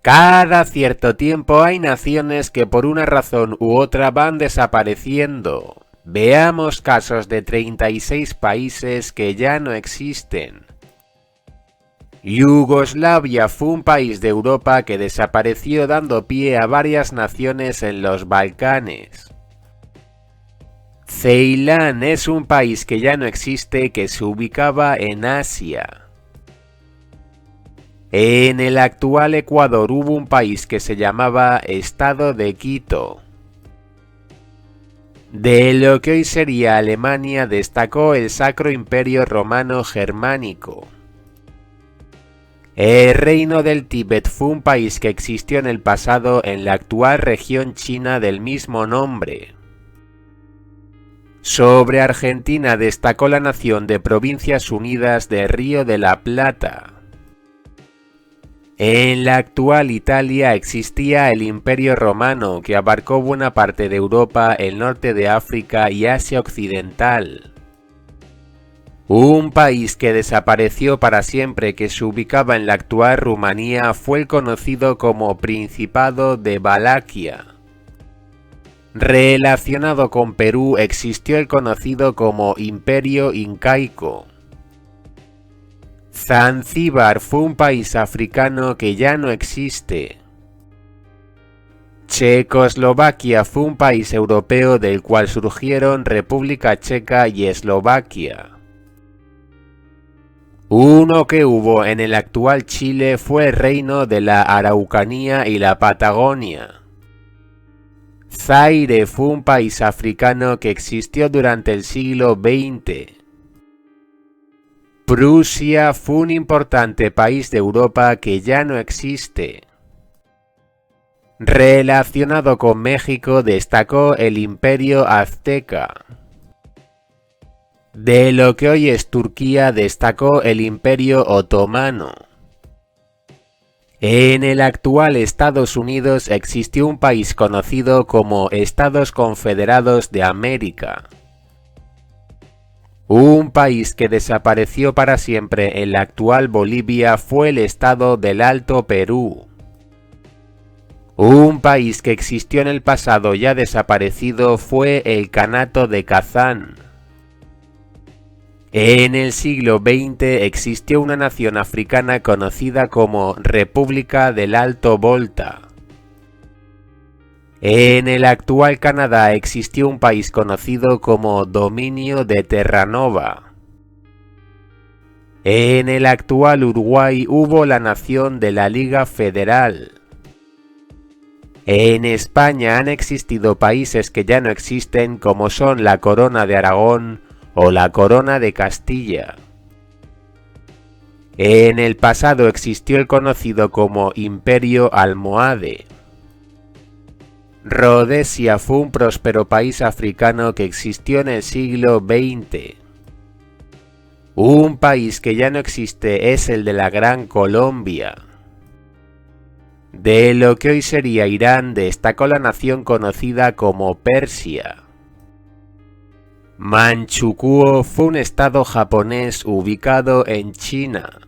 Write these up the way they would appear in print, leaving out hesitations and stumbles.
Cada cierto tiempo hay naciones que por una razón u otra van desapareciendo. Veamos casos de 36 países que ya no existen. Yugoslavia fue un país de Europa que desapareció dando pie a varias naciones en los Balcanes. Ceilán es un país que ya no existe que se ubicaba en Asia. En el actual Ecuador hubo un país que se llamaba Estado de Quito. De lo que hoy sería Alemania destacó el Sacro Imperio Romano Germánico. El Reino del Tíbet fue un país que existió en el pasado en la actual región china del mismo nombre. Sobre Argentina destacó la nación de Provincias Unidas de Río de la Plata. En la actual Italia existía el Imperio Romano que abarcó buena parte de Europa, el norte de África y Asia Occidental. Un país que desapareció para siempre que se ubicaba en la actual Rumanía fue el conocido como Principado de Valaquia. Relacionado con Perú existió el conocido como Imperio Incaico. Zanzíbar fue un país africano que ya no existe. Checoslovaquia fue un país europeo del cual surgieron República Checa y Eslovaquia. Uno que hubo en el actual Chile fue el reino de la Araucanía y la Patagonia. Zaire fue un país africano que existió durante el siglo XX. Prusia fue un importante país de Europa que ya no existe. Relacionado con México destacó el Imperio Azteca. De lo que hoy es Turquía destacó el Imperio Otomano. En el actual Estados Unidos existió un país conocido como Estados Confederados de América. Un país que desapareció para siempre en la actual Bolivia fue el estado del Alto Perú. Un país que existió en el pasado ya desaparecido fue el Kanato de Kazán. En el siglo XX existió una nación africana conocida como República del Alto Volta. En el actual Canadá existió un país conocido como Dominio de Terranova. En el actual Uruguay hubo la nación de la Liga Federal. En España han existido países que ya no existen como son la Corona de Aragón o la Corona de Castilla. En el pasado existió el conocido como Imperio Almohade. Rodesia fue un próspero país africano que existió en el siglo XX. Un país que ya no existe es el de la Gran Colombia. De lo que hoy sería Irán destacó la nación conocida como Persia. Manchukuo fue un estado japonés ubicado en China.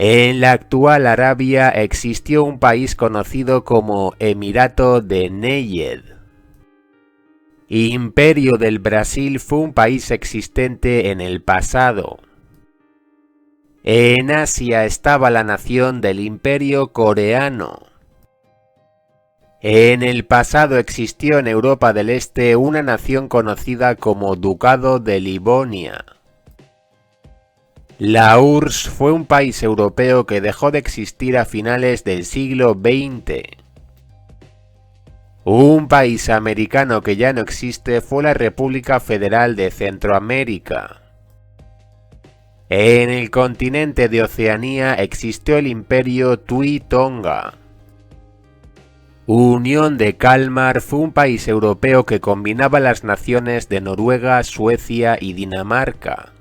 En la actual Arabia existió un país conocido como Emirato de Neyed. Imperio del Brasil fue un país existente en el pasado. En Asia estaba la nación del Imperio Coreano. En el pasado existió en Europa del Este una nación conocida como Ducado de Livonia. La URSS fue un país europeo que dejó de existir a finales del siglo XX. Un país americano que ya no existe fue la República Federal de Centroamérica. En el continente de Oceanía existió el Imperio Tui-Tonga. Unión de Kalmar fue un país europeo que combinaba las naciones de Noruega, Suecia y Dinamarca.